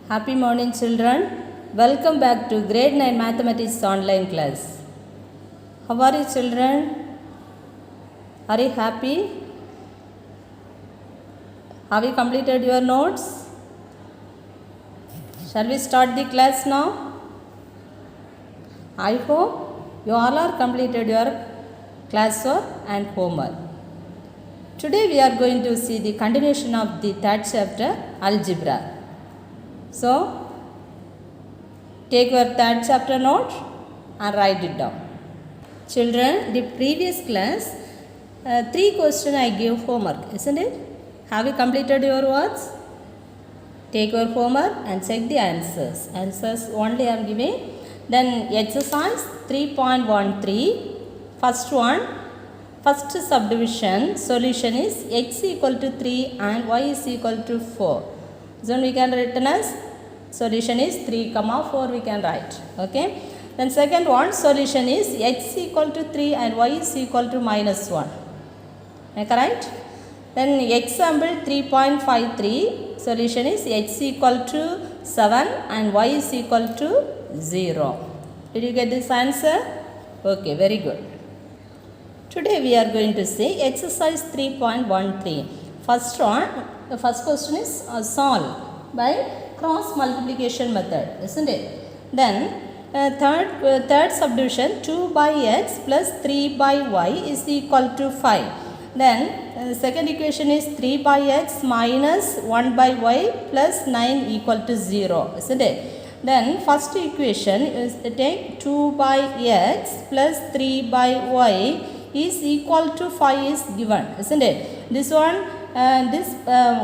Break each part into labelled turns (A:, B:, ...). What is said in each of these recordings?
A: Happy morning, children. Welcome back to grade 9 mathematics online class. How are you, children? Are you happy? Have you completed your notes? Shall we start the class now? I hope you all are completed your classwork and homework. Today we are going to see the continuation of the third chapter, algebra. So, take your third chapter note and write it down. Children, the previous class, 3 questions I gave homework, isn't it? Have you completed your works? Take your homework and check the answers. Answers only I am giving. Then exercise 3.13, first one, first subdivision, solution is x equal to 3 and y is equal to 4. So we can write as solution is 3 comma 4 we can write. Okay. Then second one, solution is x equal to 3 and y is equal to minus 1. Correct? Then example 3.53, solution is x equal to 7 and y is equal to 0. Did you get this answer? Okay, very good. Today we are going to see exercise 3.13. First one, the first question is solved by cross multiplication method, isn't it? Then third subdivision, 2 by x plus 3 by y is equal to 5. Then second equation is 3 by x minus 1 by y plus 9 equal to 0, isn't it? Then first equation is take 2 by x plus 3 by y is equal to 5 is given, isn't it? This one, this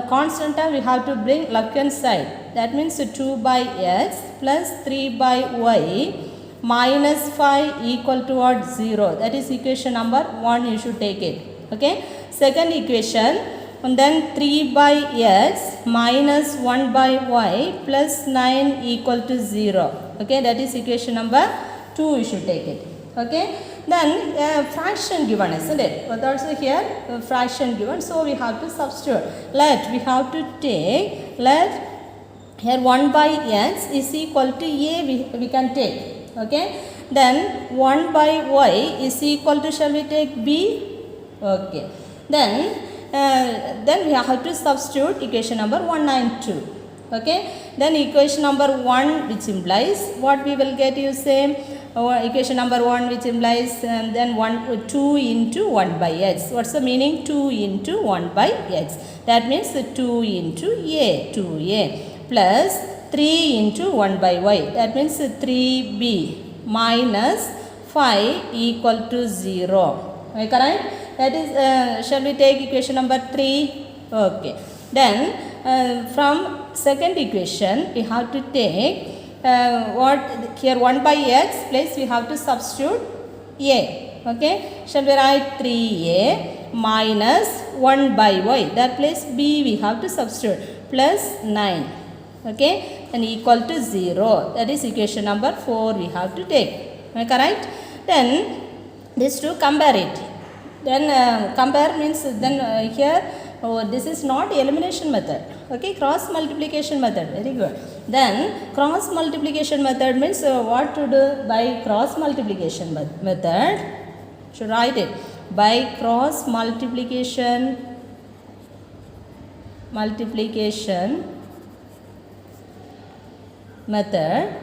A: constant term we have to bring left hand side. That means 2 by x plus 3 by y minus 5 equal to what? 0. That is equation number 1, you should take it. Okay. Second equation, and then 3 by x minus 1 by y plus 9 equal to 0. Okay. That is equation number 2, you should take it. Okay. Then fraction given, isn't it? But also here fraction given, so we have to substitute. We have to take, here 1 by x is equal to a, we can take. Okay. Then 1 by y is equal to, shall we take b? Okay. Then we have to substitute equation number 1 and 2. Okay. Then equation number 1 which implies what we will get, you say equation number 1 which implies then 2 into 1 by x. What's the meaning? 2 into 1 by x. That means 2 into a, 2a plus 3 into 1 by y. That means 3b minus 5 equal to 0. Am I correct? That is, shall we take equation number 3? Okay. Then from second equation we have to take what here 1 by x place we have to substitute a. Okay. Shall we write 3a minus 1 by y. That place b we have to substitute plus 9. Okay. And equal to 0. That is equation number 4 we have to take. Am I correct? Then these two compare it. Then compare means then here this is not elimination method. Okay, cross multiplication method. Very good. Then cross multiplication method means what to do by cross multiplication method? Should write it by cross multiplication method.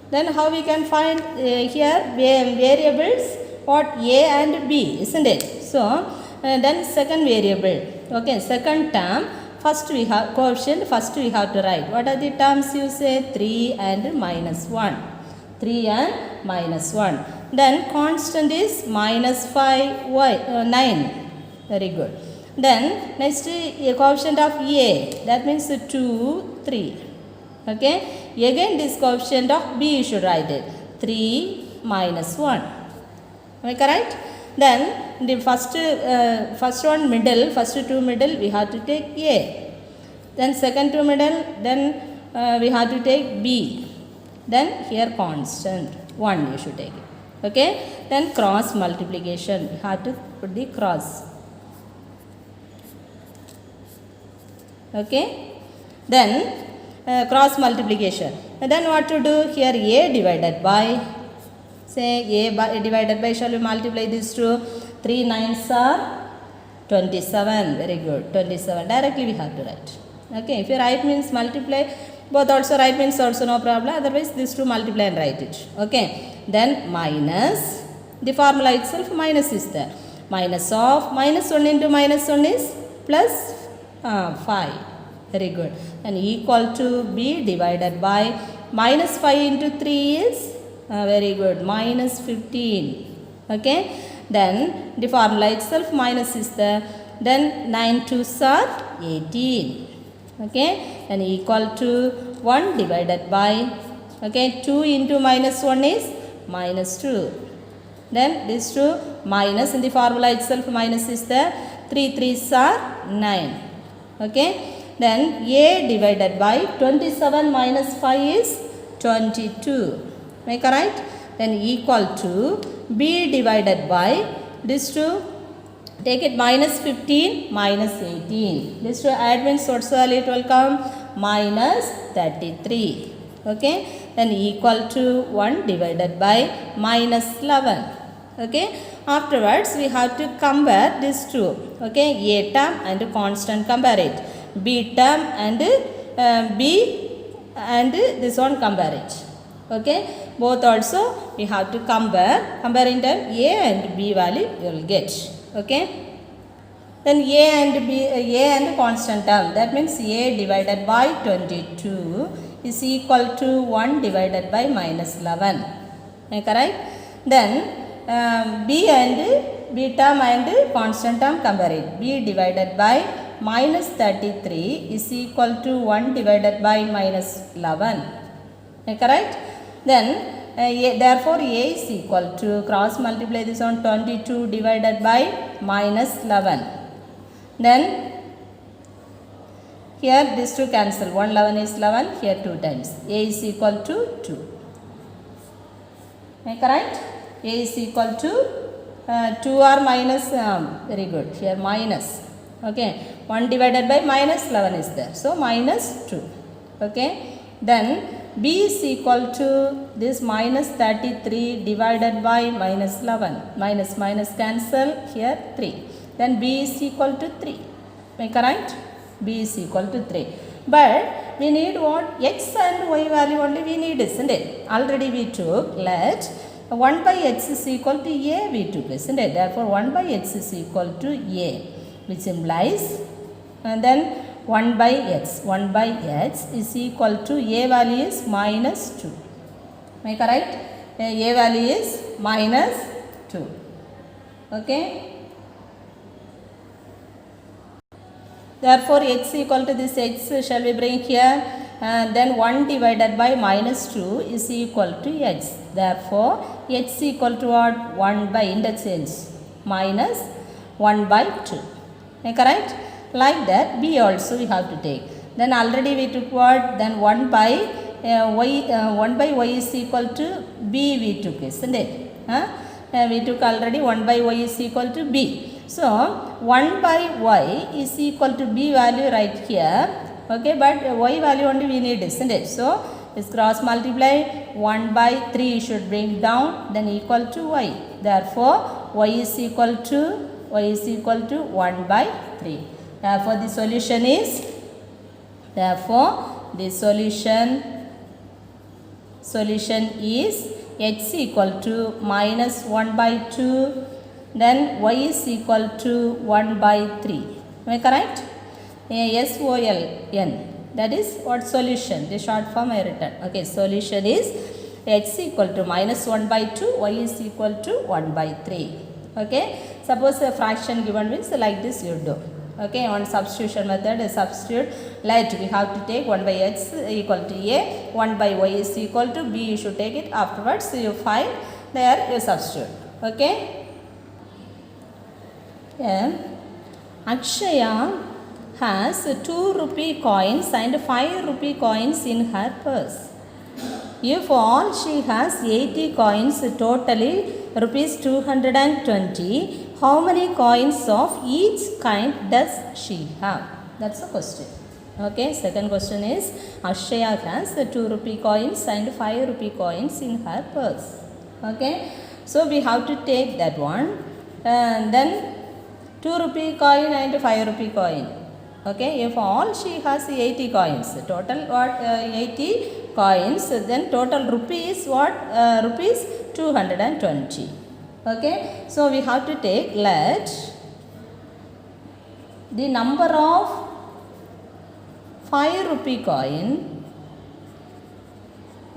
A: Then how we can find here variables, what a and b, isn't it? So then second variable, okay, second term, first we have coefficient, first we have to write. What are the terms you say? 3 and minus 1. 3 and minus 1. Then constant is minus 5 y 9. Very good. Then next coefficient of a, that means 2, 3. Okay. Again this coefficient of b you should write it. 3 minus 1. Am I correct? Then the first one middle, first two middle we have to take a. Then second two middle, then we have to take b. Then here constant 1 you should take it. Okay. Then cross multiplication, we have to put the cross. Okay. Then cross multiplication. And then what to do here? A divided by, say divided by, shall we multiply these two? 3 9s are 27. Very good. 27. Directly we have to write. Okay. If you write means multiply, both also write means also no problem. Otherwise these two multiply and write it. Okay. Then minus, the formula itself minus is there. Minus of minus 1 into minus 1 is plus 5. Very good. And equal to B divided by minus 5 into 3 is very good, minus 15. Okay. Then the formula itself minus is there. Then 9 2s are 18. Okay. And equal to 1 divided by, okay, 2 into minus 1 is minus 2. Then this 2 minus, in the formula itself minus is there. 3 3s are 9. Okay. Then A divided by 27 minus 5 is 22. Make a right? Then equal to B divided by this 2. Take it minus 15 minus 18. This 2 add means what's the value? It will come minus 33. Okay. Then equal to 1 divided by minus 11. Okay. Afterwards we have to compare these two. Okay. A term and constant, compare it. B term and B and this one, compare it. Okay. Both also we have to compare. Comparing time A and B value you will get. Okay. Then A and constant term, that means A divided by 22 is equal to 1 divided by minus 11. Okay, right? Then B term and constant term, compare it. B divided by minus 33 is equal to 1 divided by minus 11. Okay, right? Then therefore A is equal to, cross multiply this on, 22 divided by minus 11. Then here these two cancel. 1 11 is 11. Here 2 times. A is equal to 2. Make right? A is equal to 2 or minus. Very good. Here minus. Okay. 1 divided by minus 11 is there. So minus 2. Okay. Then B is equal to this minus 33 divided by minus 11. Minus cancel. Here 3. Then B is equal to 3. Make a right? B is equal to 3. But we need what? X and Y value only we need, isn't it? Already we took, let 1 by X is equal to A we took, isn't it? Therefore 1 by X is equal to A, which implies, and then 1 by X. 1 by X is equal to A value is minus 2. Make a right? A value is minus 2. Okay. Therefore X equal to this X shall we bring here, then 1 divided by minus 2 is equal to X. Therefore X equal to what? 1 by interchange minus 1 by 2. Make a right? Like that B also we have to take. Then already we took what? Then 1 by Y is equal to B we took, isn't it? We took already 1 by Y is equal to B. So 1 by Y is equal to B value right here. Okay, but Y value only we need, isn't it? So this cross multiply, 1 by 3 should bring down, then equal to Y. Therefore Y is equal to 1 by 3. Therefore the solution is, X equal to minus 1 by 2, then Y is equal to 1 by 3. Am I correct? SOLN, that is what solution, the short form I written. Okay, solution is X equal to minus 1 by 2, Y is equal to 1 by 3. Okay, suppose a fraction given means like this you do. Okay, on substitution method, substitute, let we have to take 1 by X equal to A, 1 by Y is equal to B, you should take it. Afterwards you find, there you substitute. Okay. Akshaya has 2 rupee coins and 5 rupee coins in her purse. If all she has 80 coins, totally rupees 220, how many coins of each kind does she have? That's the question. Okay, second question is Ashaya has 2 rupee coins and 5 rupee coins in her purse. Okay, so we have to take that one, and then 2 rupee coin and 5 rupee coin. Okay, if all she has 80 coins, total what 80 coins, then total rupees what rupees 220. Okay, so we have to take, let the number of 5 rupee coin,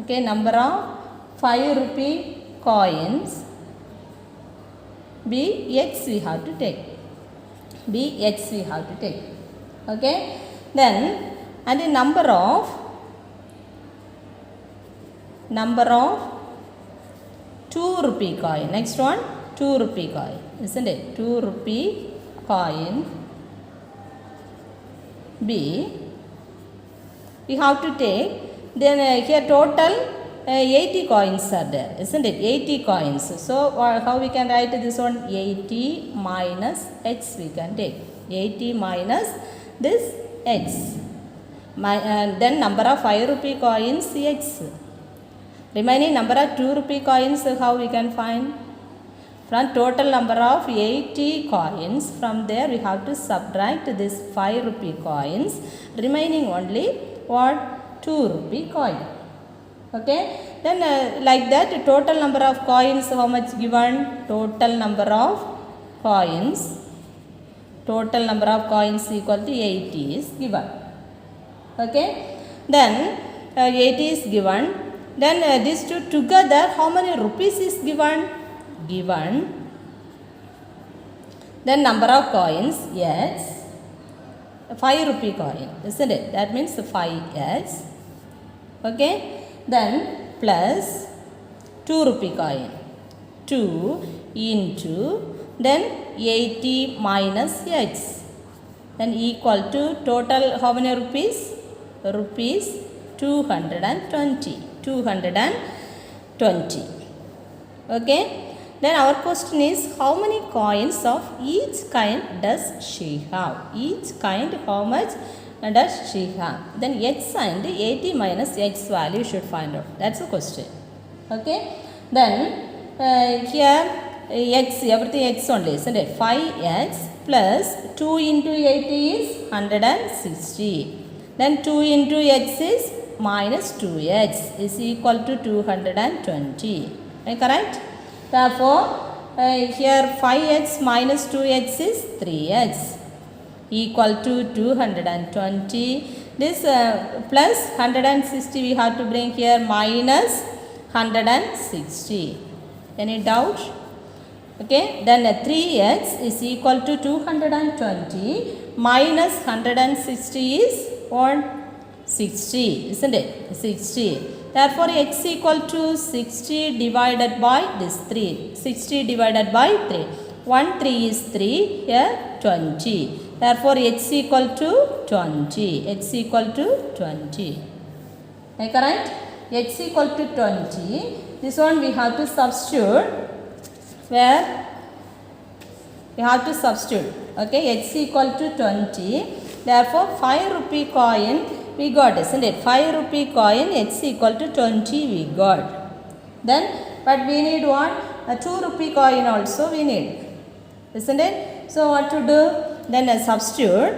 A: okay, number of 5 rupee coins be x we have to take, be x we have to take. Okay, then and the number of 2 rupee coin, next one 2 rupee coin, isn't it? 2 rupee coin B we have to take, then here total 80 coins are there, isn't it? 80 coins. So how we can write this one? 80 minus x we can take, 80 minus this x, then number of 5 rupee coins x, remaining number of 2 rupee coins how we can find? From total number of 80 coins, from there we have to subtract this 5 rupee coins, remaining only what? 2 rupee coin. Okay, then like that total number of coins how much given? Total number of coins, total number of coins equal to 80 is given. Okay, then 80 is given, then these two together how many rupees is given? Given, then number of coins x, 5 rupee coin, isn't it? That means 5x. Okay, then plus 2 rupee coin, 2 into then 80 minus x, then equal to total how many rupees? Rupees 220, 220. Okay, then our question is how many coins of each kind does she have? Each kind how much does she have? Then x and 80 minus x value should find out. That's the question. Okay, then here x, everything x only, isn't it? 5x plus 2 into 80 is 160. Then 2 into x is minus 2x is equal to 220. Am I correct? Therefore, here 5x minus 2x is 3x equal to 220. This plus 160 we have to bring here minus 160. Any doubt? Okay, then 3x is equal to 220 minus 160 is what? 60, isn't it? 60. Therefore, x equal to 60 divided by this 3. 60 divided by 3. 1 3 is 3, here 20. Therefore, x equal to 20. X equal to 20. Am I correct? X equal to 20. This one we have to substitute. Where? We have to substitute. Okay, x equal to 20. Therefore, 5 rupee coin we got, isn't it? 5 rupee coin x equal to 20 we got. Then, but we need what? A 2 rupee coin also we need, isn't it? So, what to do? Then substitute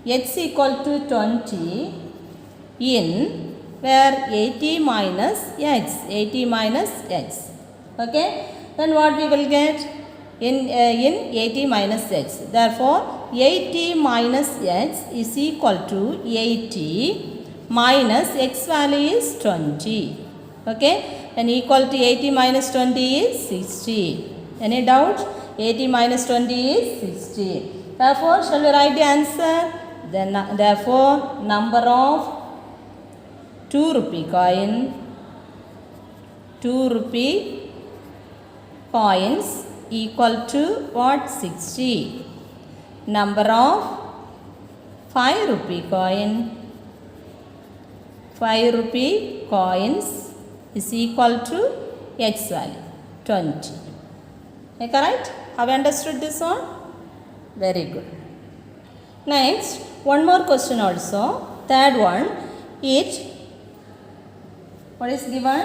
A: x equal to 20 in where 80 minus x, 80 minus x. Okay, then what we will get? In 80 minus x. Therefore, 80 minus x is equal to 80 minus x value is 20. Okay, and equal to 80 minus 20 is 60. Any doubt? 80 minus 20 is 60. Therefore, shall we write the answer? Then, therefore, number of 2 rupee coin, 2 rupee coins equal to what? 60. Number of 5 rupee coin, 5 rupee coins is equal to x value 20. Am I correct? Have you understood this one? Very good. Next, one more question also. Third one, what is given?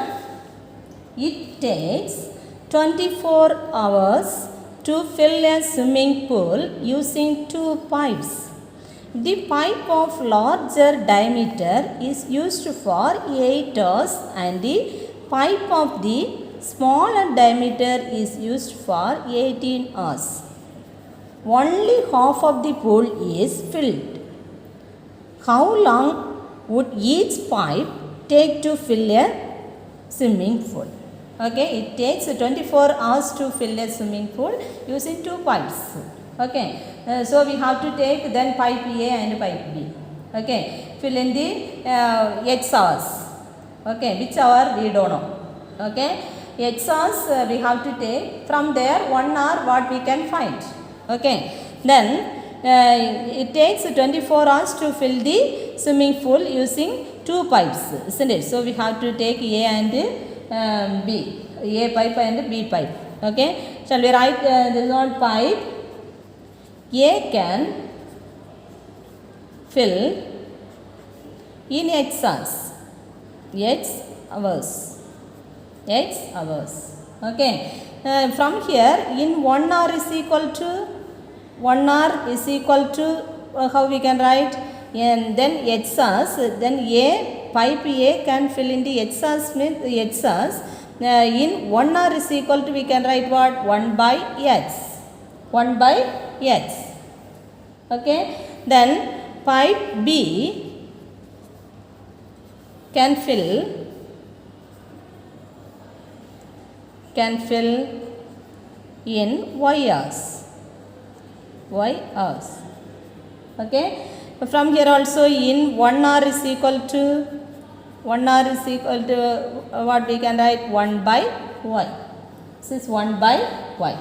A: It takes 24 hours to fill a swimming pool using two pipes. The pipe of larger diameter is used for 8 hours and the pipe of the smaller diameter is used for 18 hours. Only half of the pool is filled. How long would each pipe take to fill a swimming pool? Okay, it takes 24 hours to fill a swimming pool using two pipes. Okay, so we have to take then pipe A and pipe B. Okay, fill in the X hours. Okay, which hour we don't know. Okay, X hours we have to take. From there 1 hour what we can find. Okay, then it takes 24 hours to fill the swimming pool using two pipes, isn't it? So we have to take A and B, A pipe and B pipe. Okay, shall we write this one pipe? A can fill in X hours. X hours. Okay, from here in 1 hour is equal to 1 hour is equal to how we can write, and then X hours, then A pipe A can fill in the X hours means X hours in 1 hour is equal to we can write what? 1 by X. 1 by X. Okay, then pipe B can fill in Y hours. Y hours. Okay, from here also in 1 hour is equal to what we can write? 1 by Y. This is 1 by Y.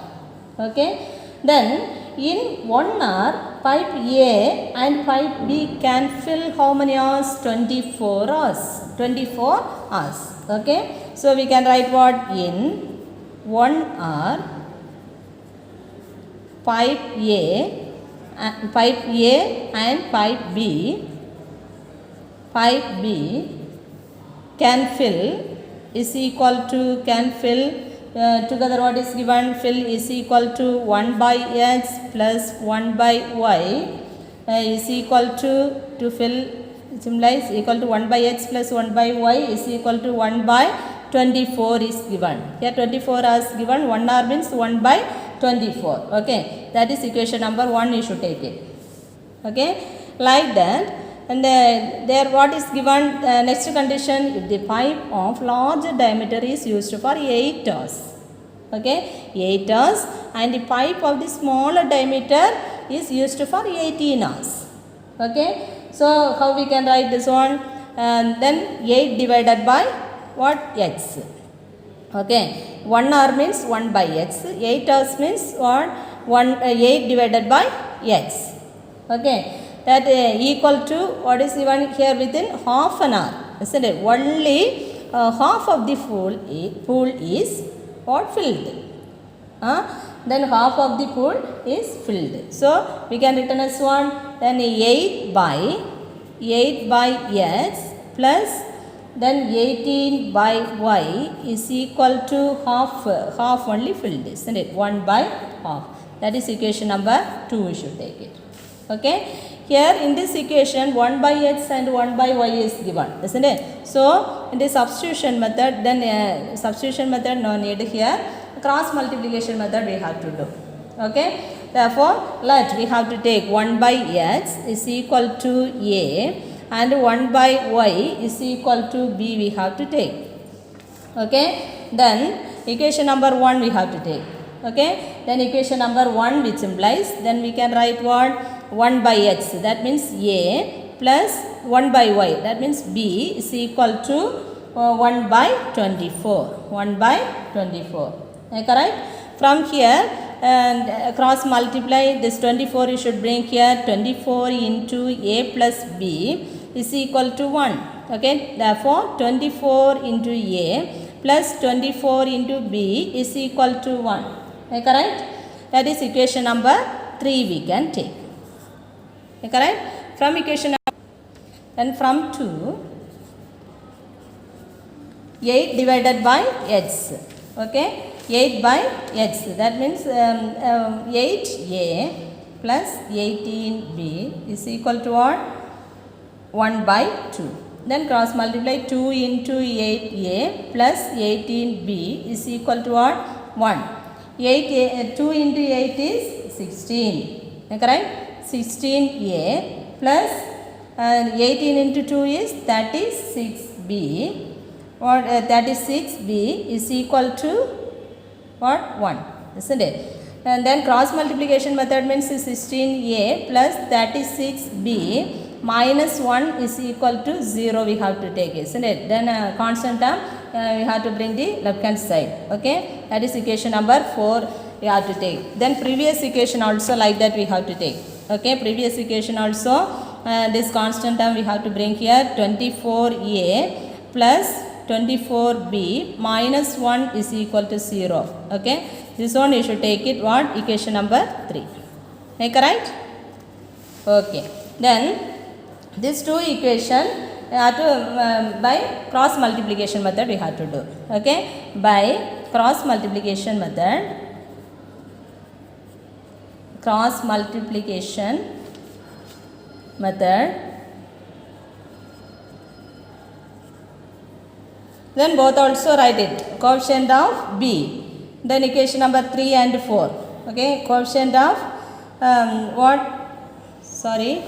A: Okay, then in 1 hour pipe A and pipe B can fill how many hours? 24 hours. 24 hours. Okay, so we can write what? In 1 hour pipe A and pipe B can fill is equal to together what is given? Fill is equal to 1 by X plus 1 by Y is equal to fill implies equal to 1 by X plus 1 by Y is equal to 1 by 24 is given. Here 24 hours given, 1 hour means 1 by 24. Okay, that is equation number 1, you should take it. Okay, like that. And there what is given? Next condition, if the pipe of large diameter is used for 8 hours. Okay, 8 hours and the pipe of the smaller diameter is used for 18 hours. Okay, so how we can write this one? Then 8 divided by what? X. Okay, 1 hour means 1 by X, 8 hours means what? 8 divided by X. Okay, that equal to what is given here within half an hour, isn't it? Only half of the pool is what? Filled. Then half of the pool is filled. So we can written as one, then 8 by X plus then 18 by Y is equal to half only filled, isn't it? 1 by half. That is equation number 2, we should take it. Okay, here in this equation 1 by X and 1 by Y is given, isn't it? So in the substitution method, then substitution method no need here, cross multiplication method we have to do. Okay, therefore we have to take 1 by X is equal to A and 1 by Y is equal to B we have to take. Okay, then equation number 1 we have to take. Okay, then equation number 1 which implies, then we can write what? 1 by X, that means A plus 1 by Y, that means B is equal to 1 by 24. 1 by 24. Correct? From here and cross multiply this 24, you should bring here 24 into A plus B is equal to 1. Okay, therefore 24 into A plus 24 into B is equal to 1. Correct? That is equation number 3 we can take. correct? From equation and from 2, 8 divided by x, okay, 8 by x, that means 8a plus 18b is equal to what? 1 by 2. Then cross multiply 2 into 8a plus 18b is equal to what? 1. 2 into 8 is 16, correct? 16a plus 18 into 2 is 36b. What 36b is equal to what? 1, isn't it? And then cross multiplication method means 16a plus 36b minus 1 is equal to 0 we have to take, isn't it? Then constant term we have to bring the left hand side, okay? That is equation number 4 we have to take. Then previous equation also like that we have to take, okay? Previous equation also this constant term we have to bring here, 24a plus 24b minus 1 is equal to 0, okay? This one you should take it what? Equation number 3, correct? Okay, then these two equation have to by cross multiplication method we have to do, okay? By cross multiplication method, then both also write it, coefficient of b, then equation number 3 and 4, okay? Coefficient of what? Sorry,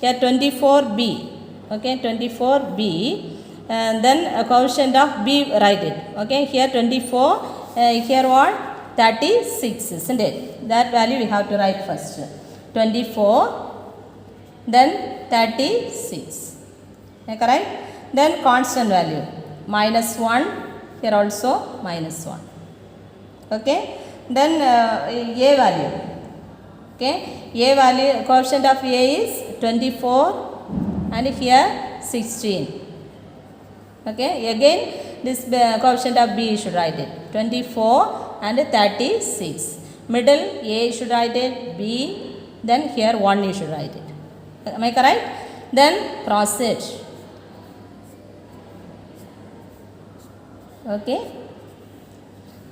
A: here 24b, okay, 24b, and then a coefficient of b write it, okay? Here 24, here what? 36, isn't it? That value we have to write first, 24, then 36, correct? Then constant value minus 1, here also minus 1, okay? Then a value, okay? A value, coefficient of a is 24 and here 16, okay? Again this coefficient of b you should write it, 24 and 36. Middle a you should write it, b, then here 1 you should write it, am I correct? Then cross it, okay?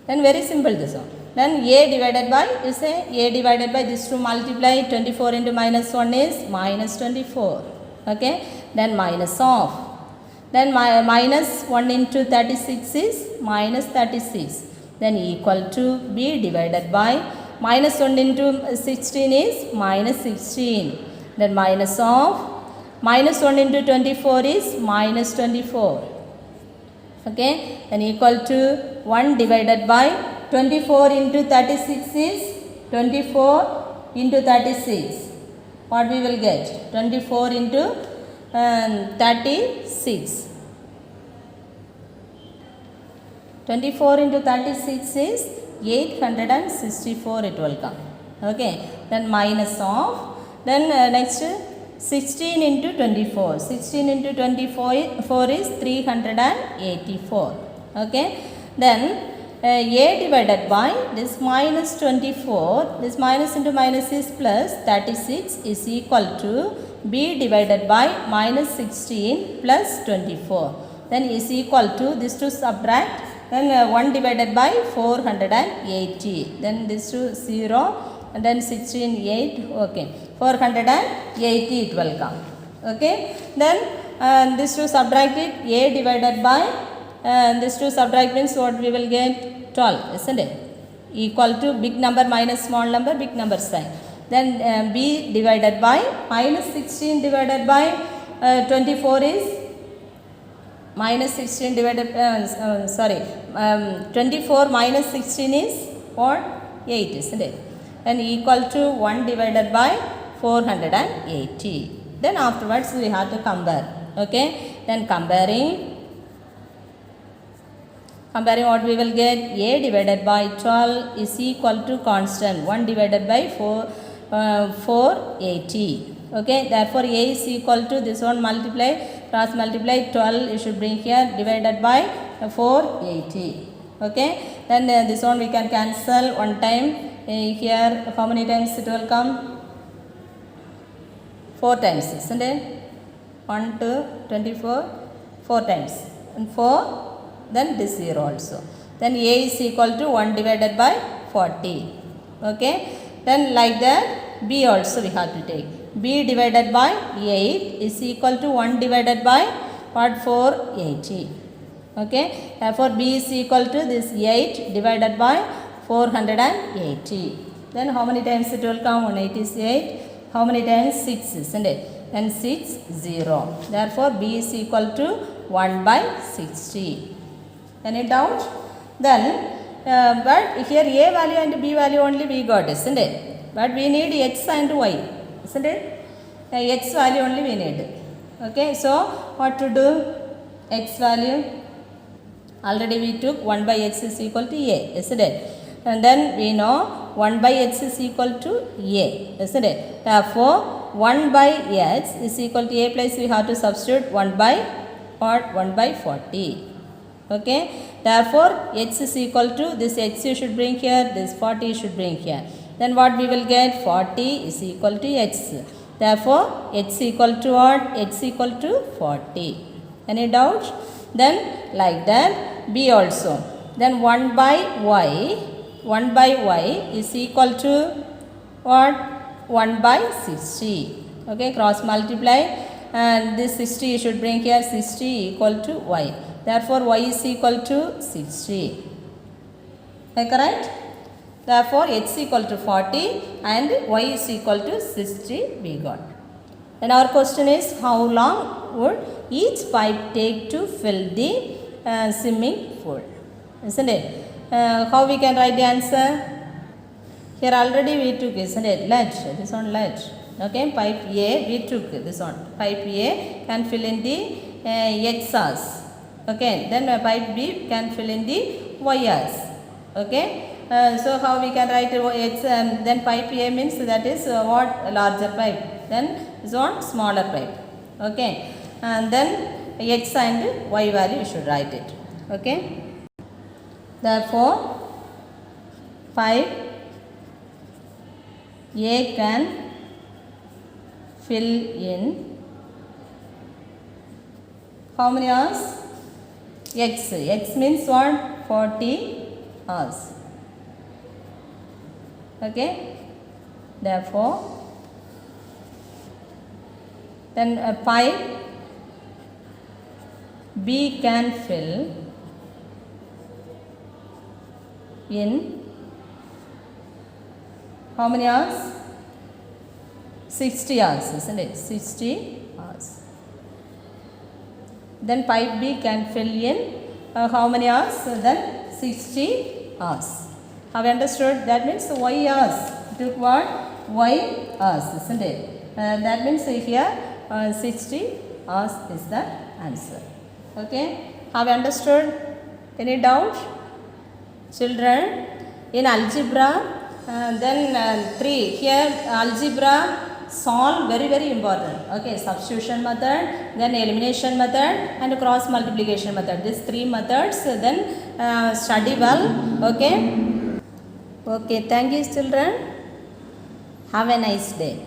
A: Then very simple this one. Then a divided by, you say a divided by this 2 multiply, 24 into minus 1 is minus 24, okay? Then minus of, then minus 1 into 36 is minus 36, then equal to b divided by minus 1 into 16 is minus 16, then minus of minus 1 into 24 is minus 24, okay? Then equal to 1 divided by 24 into 36 is 24 into 36, what we will get? 24 into 36, 24 into 36 is 864 it will come, okay? Then minus of, then next 16 into 24, 16 into 24 is 384, okay? Then a divided by this minus 24, this minus into minus is plus 36 is equal to b divided by minus 16 plus 24, then is equal to this to subtract, then 1 divided by 480, then this to 0, and then 16 8, okay, 480 it will come, okay? Then this to subtract it, a divided by this to subtract means what we will get? 12, isn't it? Equal to big number minus small number, big number sign. Then b divided by minus 16 divided by 24 is minus 16 divided, 24 minus 16 is what? 8, isn't it? And equal to 1 divided by 480. Then afterwards we have to compare, okay? Then comparing what we will get? A divided by 12 is equal to constant 1 divided by 480, okay? Therefore a is equal to this one multiply, cross multiply 12 you should bring here divided by 480, okay? Then this one we can cancel one time, here how many times it will come? 4 times, isn't it? 1 to 24, 4 times. And 4, then this 0 also. Then a is equal to 1 divided by 40. Okay. Then like that, b also we have to take. b divided by 8 is equal to 1 divided by what? 480. Okay. Therefore, b is equal to this 8 divided by 480. Then how many times it will come? 188. How many times? 6, isn't it? Then 6, 0. Therefore, b is equal to 1 by 60. Any doubt? Then, but here a value and b value only we got, isn't it? But we need x and y, isn't it? X value only we need. Okay, so what to do? X value, already we took 1 by x is equal to a, isn't it? And then we know 1 by x is equal to a, isn't it? Therefore, 1 by x is equal to a place we have to substitute 1 by what? 1 by 40. Okay. Therefore, x is equal to this x you should bring here, this 40 you should bring here. Then what we will get? 40 is equal to x. Therefore, x equal to what? X equal to 40. Any doubt? Then like that, b also. Then 1 by y is equal to what? 1 by 60. Okay, cross multiply, and this 60 you should bring here, 60 equal to y. Therefore, y is equal to 60. Okay, correct? Therefore, x equal to 40 and y is equal to 60 we got. Then our question is, how long would each pipe take to fill the swimming pool? Isn't it? How we can write the answer? Here already we took, isn't it? Ledge, this one ledge. Okay, pipe A we took this one. Pipe A can fill in the x hours. Okay, then pipe B can fill in the y hours. Okay, so how we can write x? Then pipe A means that is what? Larger pipe. Then this one smaller pipe. Okay, and then x and y value you should write it. Okay. Therefore, pipe A can fill in how many hours? X. X means what? 40 hours. Okay. Therefore, then a pipe B can fill in how many hours? 60 hours, isn't it? 60 hours. Then pipe B can fill in how many hours? Then 60 hours. Have you understood? That means y hours. Took what? Y hours, isn't it? That means here 60 hours is the answer. Okay. Have you understood? Any doubt? Children, in algebra, then 3. Here algebra solve very important. Okay, substitution method, then elimination method and cross multiplication method. These 3 methods, then study well. Okay. Okay, thank you children. Have a nice day.